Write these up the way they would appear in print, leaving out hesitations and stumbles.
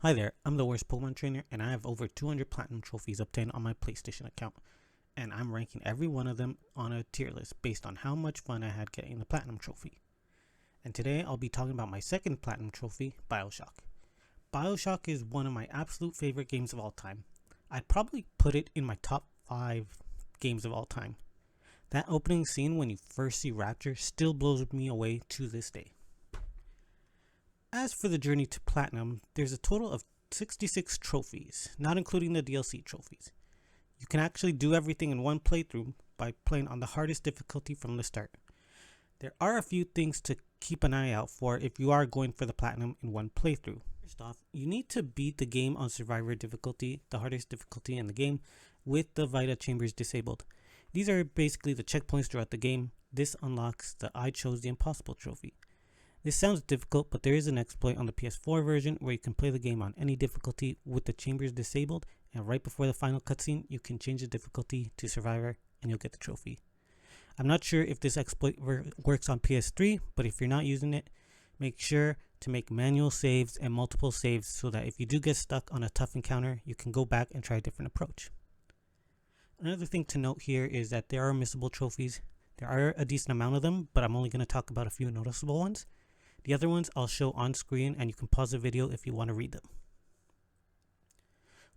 Hi there, I'm the worst Pokemon trainer and I have over 200 platinum trophies obtained on my PlayStation account, and I'm ranking every one of them on a tier list based on how much fun I had getting the platinum trophy. And today I'll be talking about my second platinum trophy, Bioshock. Bioshock is one of my absolute favorite games of all time. I'd probably put it in my top 5 games of all time. That opening scene when you first see Rapture still blows me away to this day. As for the journey to platinum, there's a total of 66 trophies, not including the DLC trophies. You can actually do everything in one playthrough by playing on the hardest difficulty from the start. There are a few things to keep an eye out for if you are going for the platinum in one playthrough. First off, you need to beat the game on survivor difficulty, the hardest difficulty in the game, with the Vita chambers disabled. These are basically the checkpoints throughout the game. This unlocks the I Chose the Impossible trophy. This sounds difficult, but there is an exploit on the PS4 version where you can play the game on any difficulty with the chambers disabled, and right before the final cutscene, you can change the difficulty to Survivor and you'll get the trophy. I'm not sure if this exploit works on PS3, but if you're not using it, make sure to make manual saves and multiple saves so that if you do get stuck on a tough encounter, you can go back and try a different approach. Another thing to note here is that there are missable trophies. There are a decent amount of them, but I'm only going to talk about a few noticeable ones. The other ones I'll show on screen, and you can pause the video if you want to read them.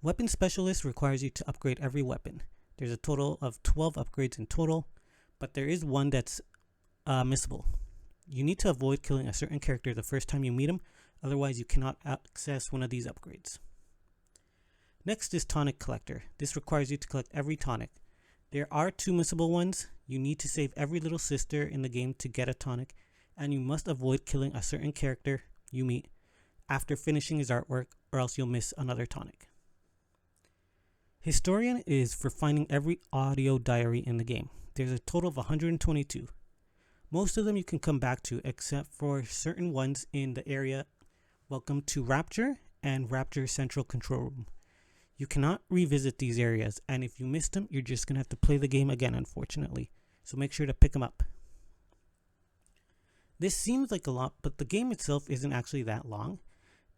Weapon Specialist requires you to upgrade every weapon. There's a total of 12 upgrades in total, but there is one that's missable. You need to avoid killing a certain character the first time you meet him, otherwise you cannot access one of these upgrades. Next is Tonic Collector. This requires you to collect every tonic. There are 2 missable ones. You need to save every little sister in the game to get a tonic, and you must avoid killing a certain character you meet after finishing his artwork, or else you'll miss another tonic. Historian is for finding every audio diary in the game. There's a total of 122. Most of them you can come back to, except for certain ones in the area Welcome to Rapture and Rapture Central Control Room. You cannot revisit these areas, and if you missed them, you're just going to have to play the game again, unfortunately. So make sure to pick them up. This seems like a lot, but the game itself isn't actually that long,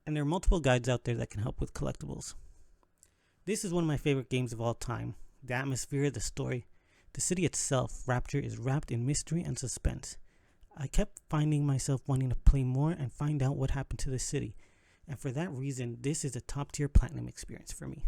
and there are multiple guides out there that can help with collectibles. This is one of my favorite games of all time. The atmosphere, the story, the city itself, Rapture, is wrapped in mystery and suspense. I kept finding myself wanting to play more and find out what happened to the city, and for that reason, this is a top tier platinum experience for me.